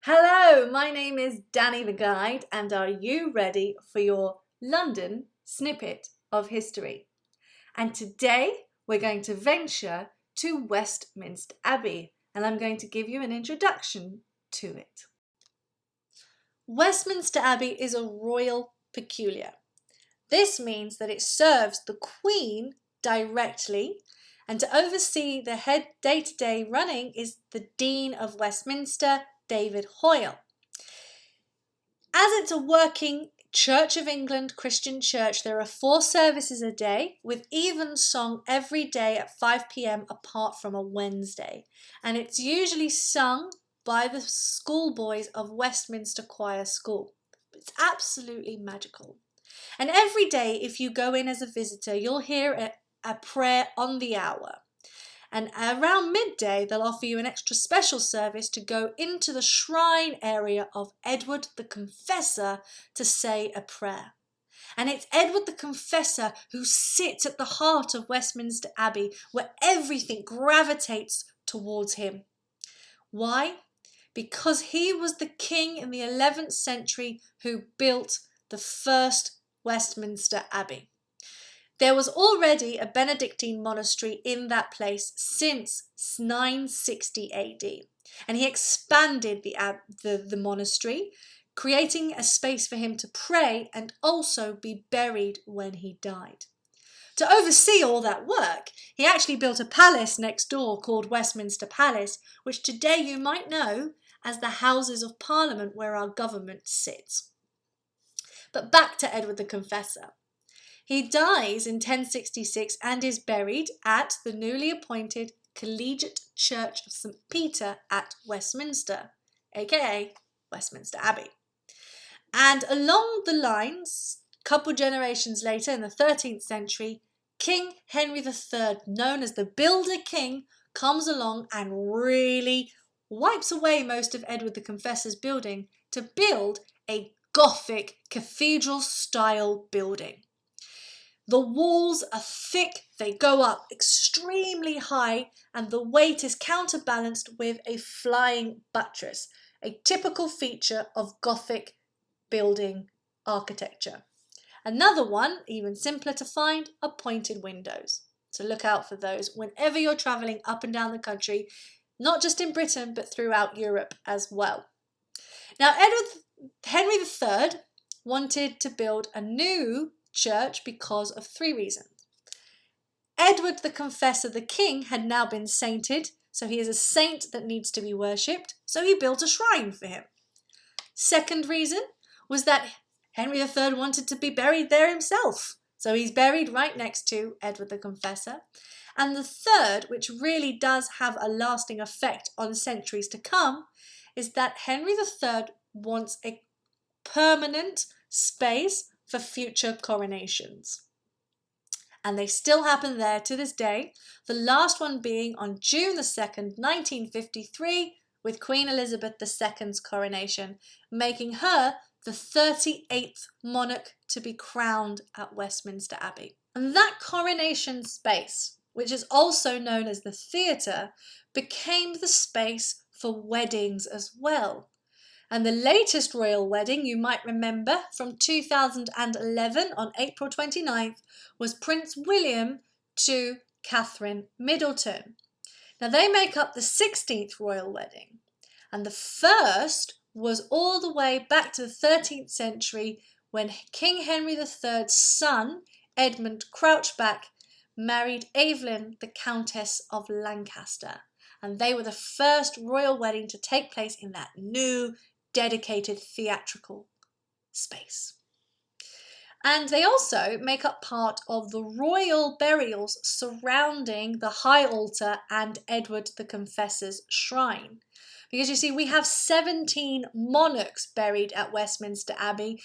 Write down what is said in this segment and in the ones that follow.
Hello, my name is Danny the Guide, and are you ready for your London snippet of history? And today we're going to venture to Westminster Abbey, and I'm going to give you an introduction to it. Westminster Abbey is a royal peculiar. This means that it serves the Queen directly, and to oversee the head day-to-day running is the Dean of Westminster, David Hoyle. As it's a working Church of England Christian church, there are 4 services a day with evensong every day at 5 p.m. apart from a Wednesday. And it's usually sung by the schoolboys of Westminster Choir School. It's absolutely magical. And every day, if you go in as a visitor, you'll hear a prayer on the hour. And around midday, they'll offer you an extra special service to go into the shrine area of Edward the Confessor to say a prayer. And it's Edward the Confessor who sits at the heart of Westminster Abbey, where everything gravitates towards him. Why? Because he was the king in the 11th century who built the first Westminster Abbey. There was already a Benedictine monastery in that place since 960 AD, and he expanded the monastery, creating a space for him to pray and also be buried when he died. To oversee all that work, he actually built a palace next door called Westminster Palace, which today you might know as the Houses of Parliament where our government sits. But back to Edward the Confessor. He dies in 1066 and is buried at the newly appointed Collegiate Church of St. Peter at Westminster, aka Westminster Abbey. And along the lines, a couple generations later in the 13th century, King Henry III, known as the Builder King, comes along and really wipes away most of Edward the Confessor's building to build a Gothic cathedral-style building. The walls are thick, they go up extremely high, and the weight is counterbalanced with a flying buttress, a typical feature of Gothic building architecture. Another one, even simpler to find, are pointed windows. So look out for those whenever you're travelling up and down the country, not just in Britain, but throughout Europe as well. Now, Henry III wanted to build a new church because of 3 reasons. Edward the Confessor, the king, had now been sainted, so he is a saint that needs to be worshipped, so he built a shrine for him. Second reason was that Henry III wanted to be buried there himself, so he's buried right next to Edward the Confessor. And the third, which really does have a lasting effect on centuries to come, is that Henry III wants a permanent space for future coronations. And they still happen there to this day, the last one being on June the 2nd, 1953, with Queen Elizabeth II's coronation, making her the 38th monarch to be crowned at Westminster Abbey. And that coronation space, which is also known as the theatre, became the space for weddings as well. And the latest royal wedding, you might remember, from 2011 on April 29th, was Prince William to Catherine Middleton. Now they make up the 16th royal wedding. And the first was all the way back to the 13th century when King Henry III's son, Edmund Crouchback, married Evelyn, the Countess of Lancaster. And they were the first royal wedding to take place in that new dedicated theatrical space. And they also make up part of the royal burials surrounding the high altar and Edward the Confessor's shrine. Because you see, we have 17 monarchs buried at Westminster Abbey.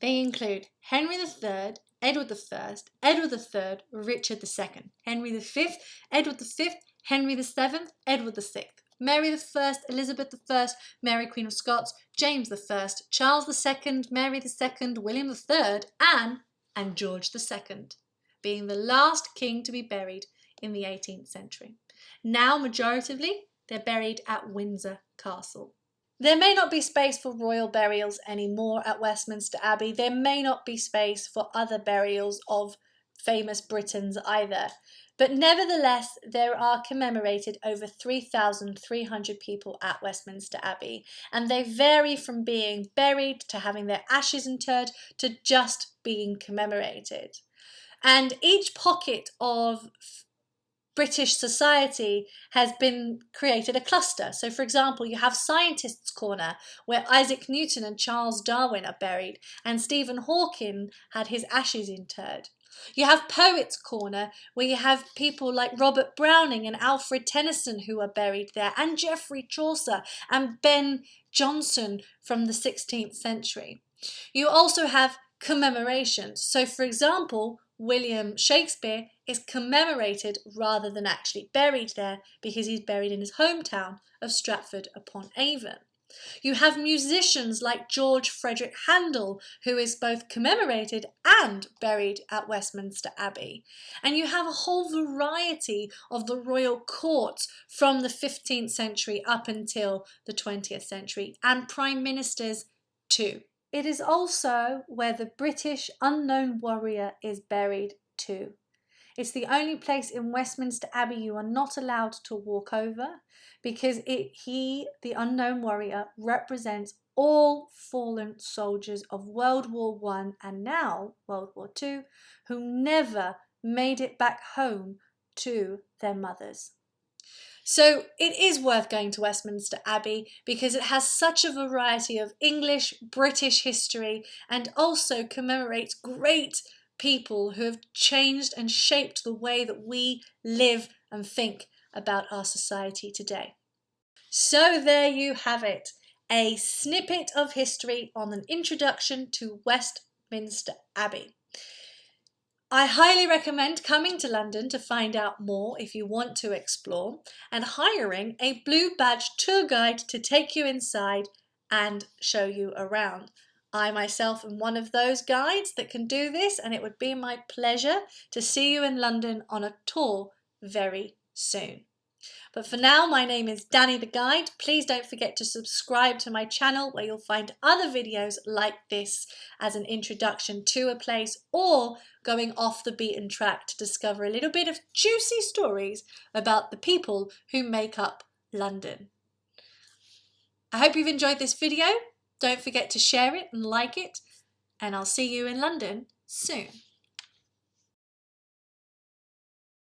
They include Henry III, Edward I, Edward III, Richard II, Henry V, Edward V, Henry VII, Edward VI, Mary I, Elizabeth I, Mary Queen of Scots, James I, Charles II, Mary II, William III, Anne, and George II, being the last king to be buried in the 18th century. Now, majoritively, they're buried at Windsor Castle. There may not be space for royal burials anymore at Westminster Abbey. There may not be space for other burials of famous Britons either. But nevertheless, there are commemorated over 3,300 people at Westminster Abbey, and they vary from being buried to having their ashes interred to just being commemorated. And each pocket of British society has been created a cluster. So for example, you have Scientists' Corner, where Isaac Newton and Charles Darwin are buried, and Stephen Hawking had his ashes interred. You have Poets' Corner, where you have people like Robert Browning and Alfred Tennyson who are buried there, and Geoffrey Chaucer and Ben Jonson from the 16th century. You also have commemorations. So for example, William Shakespeare is commemorated rather than actually buried there because he's buried in his hometown of Stratford-upon-Avon. You have musicians like George Frederick Handel, who is both commemorated and buried at Westminster Abbey. And you have a whole variety of the royal courts from the 15th century up until the 20th century, and prime ministers too. It is also where the British unknown warrior is buried too. It's the only place in Westminster Abbey you are not allowed to walk over because he, the unknown warrior, represents all fallen soldiers of World War I and now World War II who never made it back home to their mothers. So it is worth going to Westminster Abbey because it has such a variety of English, British history and also commemorates great people who have changed and shaped the way that we live and think about our society today. So there you have it, a snippet of history on an introduction to Westminster Abbey. I highly recommend coming to London to find out more if you want to explore, and hiring a blue badge tour guide to take you inside and show you around. I myself am one of those guides that can do this, and it would be my pleasure to see you in London on a tour very soon. But for now, my name is Danny the Guide. Please don't forget to subscribe to my channel where you'll find other videos like this as an introduction to a place or going off the beaten track to discover a little bit of juicy stories about the people who make up London. I hope you've enjoyed this video. Don't forget to share it and like it, and I'll see you in London soon.